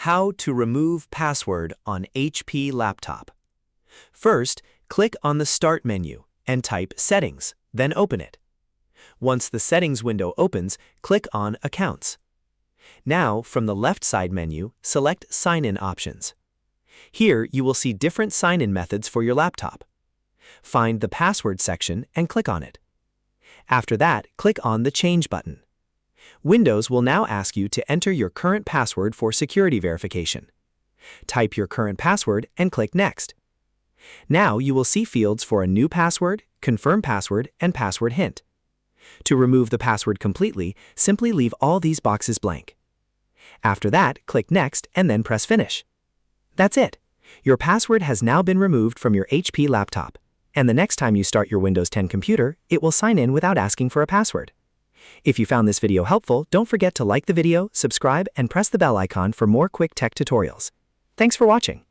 How to remove password on HP laptop. First, click on the Start menu and type Settings, then open it. Once the Settings window opens, click on Accounts. Now, from the left side menu, select Sign-in options. Here, you will see different sign-in methods for your laptop. Find the Password section and click on it. After that, click on the Change button. Windows will now ask you to enter your current password for security verification. Type your current password and click Next. Now you will see fields for a new password, confirm password, and password hint. To remove the password completely, simply leave all these boxes blank. After that, click Next and then press Finish. That's it. Your password has now been removed from your HP laptop, and the next time you start your Windows 10 computer, it will sign in without asking for a password. If you found this video helpful, don't forget to like the video, subscribe, and press the bell icon for more quick tech tutorials. Thanks for watching.